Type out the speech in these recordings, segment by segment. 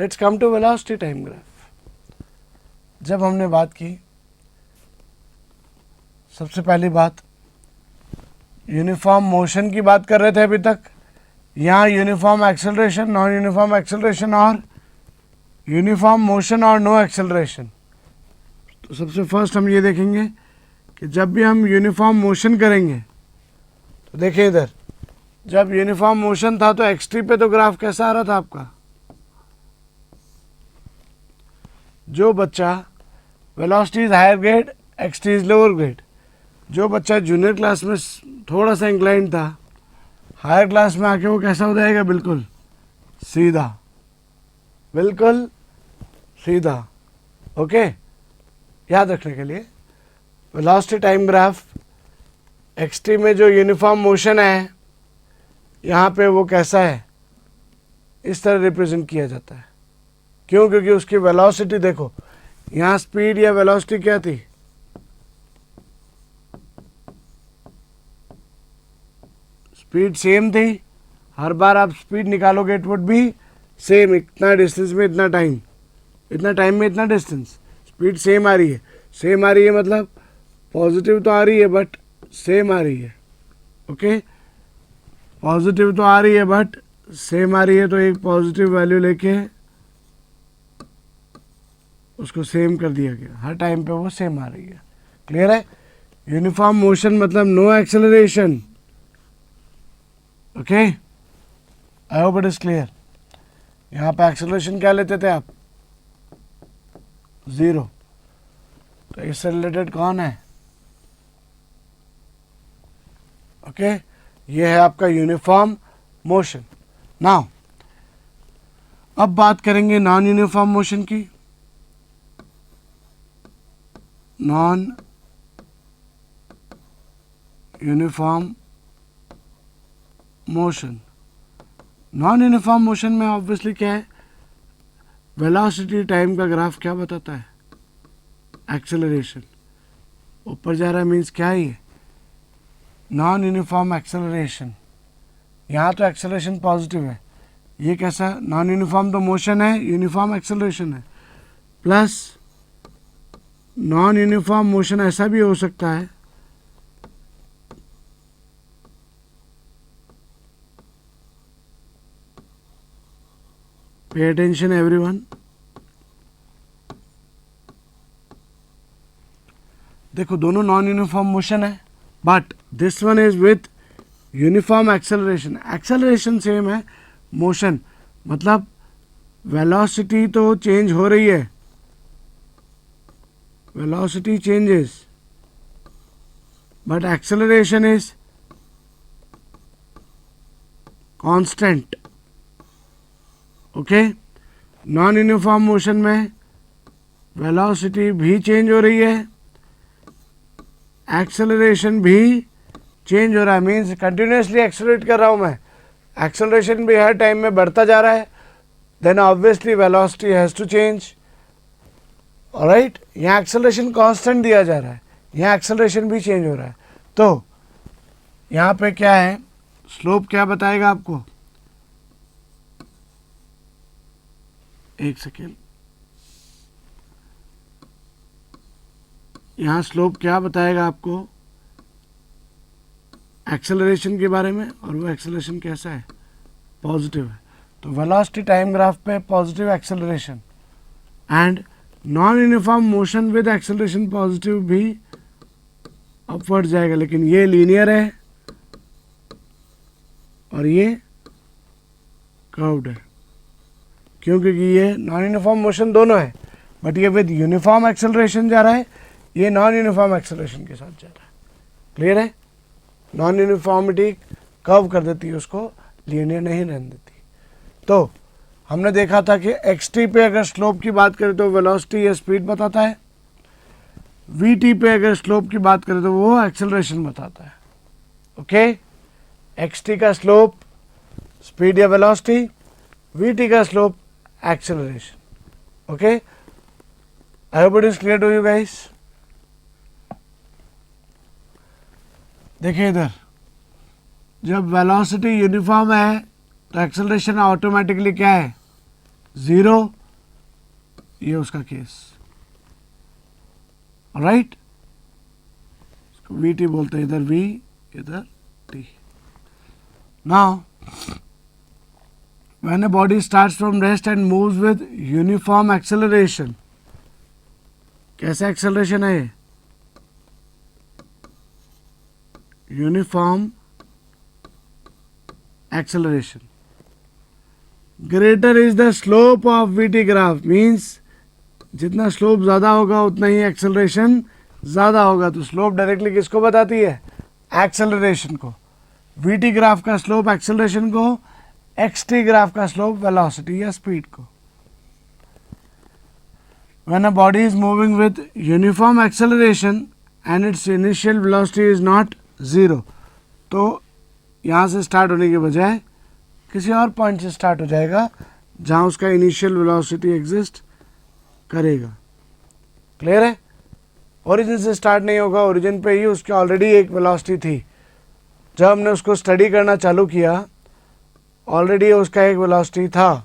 Let's come to velocity time graph. जब हमने बात की, सबसे पहली बात यूनिफॉर्म मोशन की बात कर रहे थे अभी तक। यहाँ uniform acceleration, non uniform acceleration और यूनिफॉर्म मोशन और नो एक्सेलरेशन। तो सबसे फर्स्ट हम ये देखेंगे कि जब भी हम यूनिफॉर्म मोशन करेंगे तो देखिए इधर, जब यूनिफॉर्म मोशन था तो एक्स-टी पे तो ग्राफ कैसा आ रहा था आपका। जो बच्चा velocity is higher grade, X T is lower grade, जो बच्चा जूनियर क्लास में थोड़ा सा इंक्लाइंड था, हायर क्लास में आके वो कैसा हो जाएगा, बिल्कुल सीधा, बिल्कुल सीधा। ओके, याद रखने के लिए वेलोसिटी टाइम ग्राफ, एक्स-टी में जो यूनिफॉर्म मोशन है यहाँ पे वो कैसा है, इस तरह रिप्रेजेंट किया जाता है। क्यों? क्योंकि उसकी वेलोसिटी देखो, यहाँ स्पीड या वेलोसिटी क्या थी, स्पीड सेम थी। हर बार आप स्पीड निकालोगे इट वुड बी सेम, इतना डिस्टेंस में इतना टाइम, इतना टाइम में इतना डिस्टेंस, स्पीड सेम आ रही है। सेम आ रही है मतलब पॉजिटिव तो आ रही है बट सेम आ रही है। ओके, पॉजिटिव तो आ रही है बट सेम आ रही है, तो एक पॉजिटिव वैल्यू लेके उसको सेम कर दिया गया, हर टाइम पे वो सेम आ रही है। क्लियर है? यूनिफॉर्म मोशन मतलब no acceleration. Okay, I hope it is clear. यहाँ पे एक्सेलरेशन क्या लेते थे आप, 0। तो इससे रिलेटेड कौन है? ओके, ये है आपका यूनिफॉर्म मोशन। नाउ अब बात करेंगे नॉन यूनिफॉर्म मोशन की। Non uniform motion, non uniform motion में ऑब्वियसली क्या है, वेलोसिटी टाइम का ग्राफ क्या बताता है, एक्सेलरेशन। ऊपर जा रहा है मीन्स क्या है ये, नॉन यूनिफॉर्म एक्सेलरेशन। यहाँ तो एक्सेलरेशन पॉजिटिव है, ये कैसा, नॉन यूनिफॉर्म तो मोशन है, यूनिफॉर्म एक्सेलरेशन है। प्लस नॉन यूनिफॉर्म मोशन ऐसा भी हो सकता है पे अटेंशन एवरीवन, देखो दोनों नॉन यूनिफॉर्म मोशन है but this one is with uniform acceleration. Acceleration same है, मोशन मतलब वेलोसिटी तो चेंज हो रही है, velocity changes but acceleration is constant. Okay, non uniform motion में वेलोसिटी भी चेंज हो रही है, एक्सेलरेशन भी चेंज हो रहा है, मीन्स कंटिन्यूसली एक्सेलरेट कर रहा हूँ मैं, एक्सेलरेशन भी हर टाइम में बढ़ता जा रहा है, then obviously velocity has to change. Alright, यहाँ एक्सेलरेशन कांस्टेंट दिया जा रहा है, यहाँ एक्सेलरेशन भी चेंज हो रहा है। तो यहाँ पे क्या है, स्लोप क्या बताएगा आपको, एक सेकेंड, यहाँ स्लोप क्या बताएगा आपको एक्सेलरेशन के बारे में, और वो एक्सेलरेशन कैसा है, पॉजिटिव है। तो वेलोसिटी टाइम ग्राफ पे positive acceleration and non uniform motion with acceleration positive भी अपवर्ड जाएगा, लेकिन ये लीनियर है और ये कर्व्ड है। क्यों? क्योंकि ये नॉन यूनिफॉर्म मोशन दोनों है बट ये विद यूनिफॉर्म एक्सेलरेशन जा रहा है, ये नॉन यूनिफॉर्म एक्सेलरेशन के साथ जा रहा है। क्लियर है? नॉन यूनिफॉर्मिटी कर्व कर देती है उसको, लीनियर नहीं रहने देती। तो हमने देखा था कि एक्स-टी पे अगर स्लोप की बात करें तो वेलोसिटी या स्पीड बताता है, वी-टी पे अगर स्लोप की बात करें तो वो एक्सेलरेशन बताता है। ओके, एक्स-टी का स्लोप स्पीड या वेलोसिटी, वी-टी का slope acceleration. Okay, I hope it is clear to you guys. देखिए इधर, जब वेलोसिटी यूनिफॉर्म है तो एक्सेलरेशन ऑटोमेटिकली क्या है, 0, ये उसका केस, राइट। वी टी बोलते हैं, इधर v इधर t। Now when a body starts from rest and moves with uniform acceleration, कैसा एक्सेलरेशन है ये? Uniform acceleration. Greater is the slope of VT graph, means जितना स्लोप ज़्यादा होगा उतना ही एक्सेलरेशन ज़्यादा होगा। तो स्लोप डायरेक्टली किसको बताती है? एक्सेलरेशन को। वीटी ग्राफ का स्लोप एक्सेलरेशन को, एक्सटी ग्राफ का स्लोप वेलोसिटी या स्पीड को। When a body is moving with uniform acceleration and its initial velocity is not 0, तो यहाँ से स्टार्ट होने के बजाय किसी और पॉइंट से स्टार्ट हो जाएगा जहाँ उसका इनिशियल वेलोसिटी एग्जिस्ट करेगा। क्लियर है? ओरिजिन से स्टार्ट नहीं होगा, ओरिजिन पे ही उसकी ऑलरेडी एक वेलोसिटी थी। जब हमने उसको स्टडी करना चालू किया ऑलरेडी उसका एक वेलोसिटी था,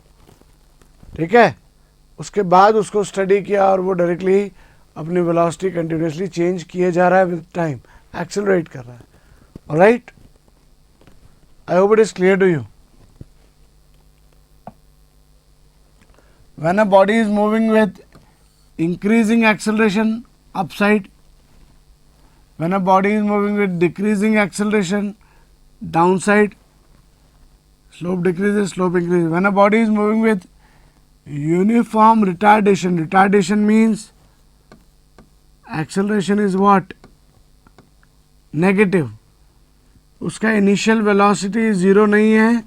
ठीक है। उसके बाद उसको स्टडी किया और वो डायरेक्टली अपनी वेलोसिटी कंटिन्यूसली चेंज किए जा रहा है विद टाइम, एक्सेलरेट कर रहा है। Alright, I hope it is clear to you. When a body is moving with increasing acceleration upside, when a body is moving with decreasing acceleration downside, slope decreases, slope increases. When a body is moving with uniform retardation, retardation means acceleration is what? Negative. उसका initial velocity 0 नहीं है,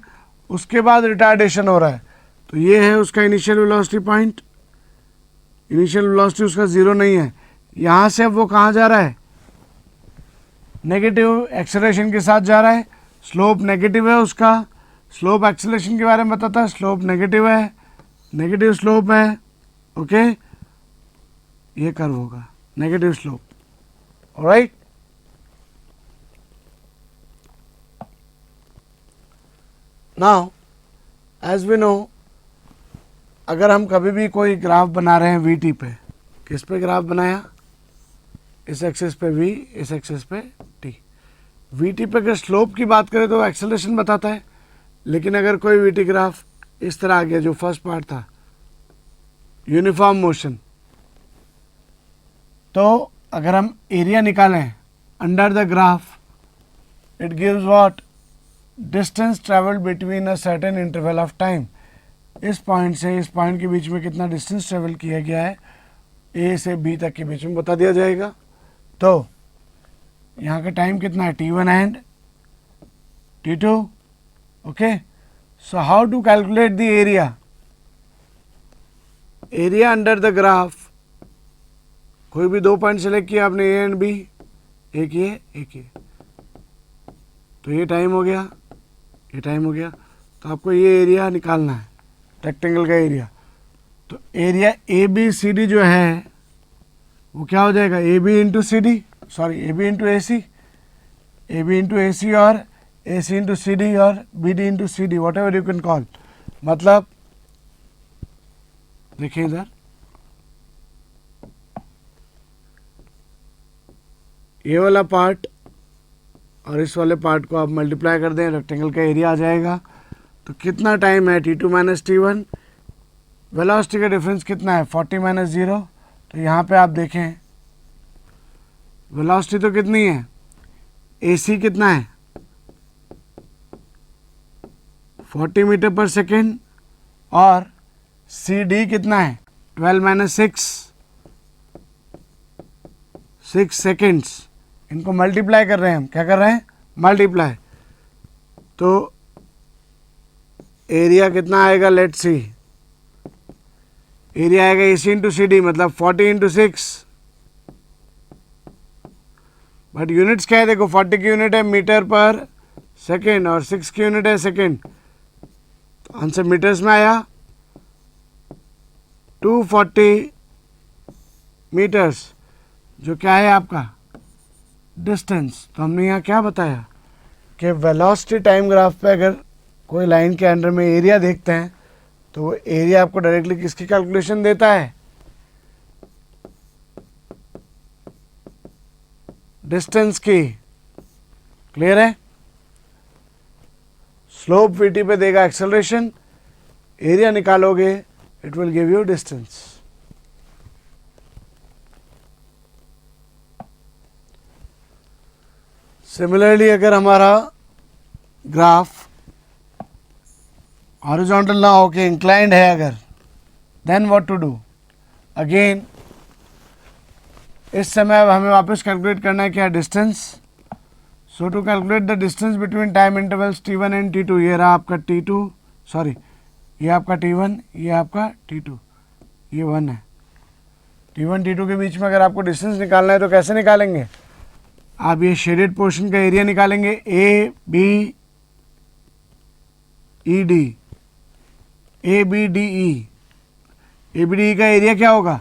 उसके बाद retardation हो रहा है। तो ये है उसका initial velocity point, initial velocity उसका 0 नहीं है। यहाँ से अब वो कहाँ जा रहा है? नेगेटिव एक्सेलरेशन के साथ जा रहा है। स्लोप नेगेटिव है उसका। स्लोप एक्सेलरेशन के बारे में बताता है, स्लोप नेगेटिव है, नेगेटिव स्लोप है, ओके। ये कर्व होगा negative slope, alright. Now as we know, अगर हम कभी भी कोई ग्राफ बना रहे हैं वीटी पे, किस पे ग्राफ बनाया? इस एक्सिस पे v, इस एक्सिस पे t। वीटी पे अगर स्लोप की बात करें तो एक्सेलरेशन बताता है, लेकिन अगर कोई वीटी ग्राफ इस तरह आ गया, जो फर्स्ट पार्ट था यूनिफॉर्म मोशन, तो अगर हम एरिया निकालें under the graph, it gives what? Distance travelled between a certain interval of time. इस पॉइंट से इस पॉइंट के बीच में कितना डिस्टेंस ट्रेवल किया गया है, ए से बी तक के बीच में बता दिया जाएगा। तो यहाँ का टाइम कितना है? t1 and t2, okay. So how to calculate the area? Area under the graph, कोई भी दो पॉइंट सेलेक्ट किया आपने, ए एंड बी, एक ये एक ये, तो ये टाइम हो गया, ये टाइम हो गया। तो आपको ये एरिया निकालना है, रेक्टेंगल का एरिया। तो area A B C D जो है वो क्या हो जाएगा? A B into C D, sorry A B into A C, A B into A C और A C into C D और B D into C D, whatever you can call. मतलब देखिए इधर, ये वाला part और इस वाले पार्ट को आप मल्टीप्लाई कर दें, रेक्टेंगल का एरिया आ जाएगा। तो कितना टाइम है? t2 minus t1। वेलोसिटी का डिफरेंस कितना है? 40 माइनस 0। तो यहाँ पे आप देखें वेलोसिटी तो कितनी है? AC कितना है? 40 मीटर पर सेकेंड, और CD कितना है? 12 माइनस 6 सेकेंड्स। इनको मल्टीप्लाई कर रहे हैं हम, क्या कर रहे हैं? मल्टीप्लाई। तो एरिया कितना आएगा? लेट्स सी, एरिया आएगा AC इंटू CD, मतलब 40 इंटू 6। बट यूनिट्स क्या है? देखो 40 की यूनिट है मीटर पर सेकेंड और 6 की यूनिट है सेकेंड। तो आंसर मीटर्स में आया 240 मीटर्स, जो क्या है आपका डिस्टेंस। तो हमने यहाँ क्या बताया कि वेलोसिटी टाइम ग्राफ पे अगर कोई लाइन के अंडर में एरिया देखते हैं तो वो एरिया आपको डायरेक्टली किसकी कैलकुलेशन देता है, डिस्टेंस की। क्लियर है? स्लोप वीटी पे देगा एक्सेलरेशन, एरिया निकालोगे it will give you distance. Similarly अगर हमारा ग्राफ हॉरिजॉन्टल ना होके इंक्लाइंड है अगर, then what to do, again इस समय अब हमें वापस कैलकुलेट करना है क्या, distance. So to calculate the distance between time intervals t1 and t2, ये रहा आपका t2, सॉरी ये आपका t1, ये आपका t2, ये 1 है। t1 t2 के बीच में अगर आपको डिस्टेंस निकालना है तो कैसे निकालेंगे, आप ये शेडेड पोर्शन का एरिया निकालेंगे, A B E D, A B D E, A B D E का एरिया क्या होगा,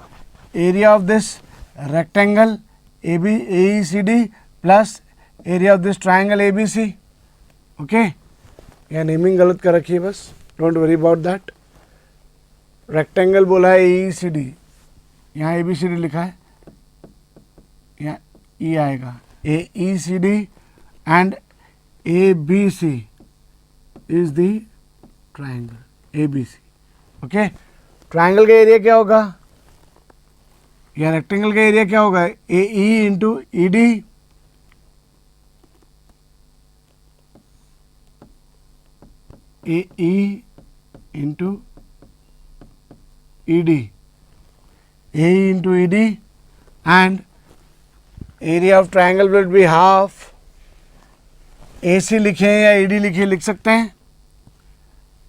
area of this rectangle A B A C D plus area of this triangle A B C. Okay, यहाँ naming गलत कर रखी है, बस don't worry about that. Rectangle बोला है ए सी डी, यहाँ ए बी सी डी लिखा है, यहाँ ई आएगा, A E C D and A B C is the triangle A B C. Okay, triangle का एरिया क्या होगा, या रेक्टेंगल का एरिया क्या होगा, A E into E D, A E into E D, A into E D, and area of triangle will be half, A C लिखें या E D लिखे लिख सकते हैं,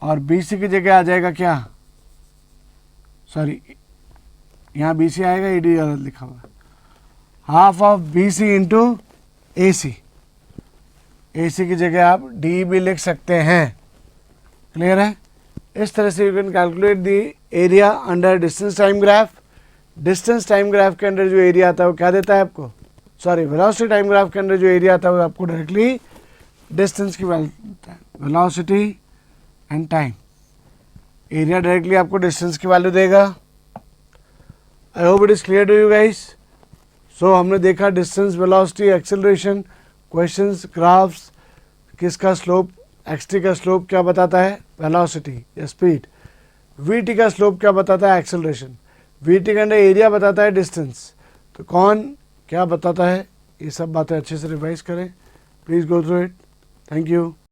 और बी सी की जगह आ जाएगा क्या, सॉरी यहाँ बी सी आएगा, ई डी गलत लिखा हुआ, half of B C into A C, A C की जगह आप डी भी लिख सकते हैं। क्लियर है? इस तरह से you can calculate the area under distance time graph. Distance time graph के अंदर जो एरिया आता है वो क्या देता है आपको, सॉरी वेलोसिटी टाइम ग्राफ के अंदर जो एरिया आता है वो आपको डायरेक्टली डिस्टेंस की वैल्यू देता है, velocity and time. Area directly आपको डिस्टेंस की वैल्यू देगा। I hope it is clear to you guys. So हमने देखा distance, velocity, acceleration, questions, graphs, किसका स्लोप, एक्स का स्लोप क्या बताता है, वेलोसिटी या स्पीड, वी टी का स्लोप क्या बताता है, एक्सेलरेशन, वी टी के अंदर एरिया बताता है डिस्टेंस। तो कौन क्या बताता है, ये सब बातें अच्छे से रिवाइज करें। Please go through it. Thank you.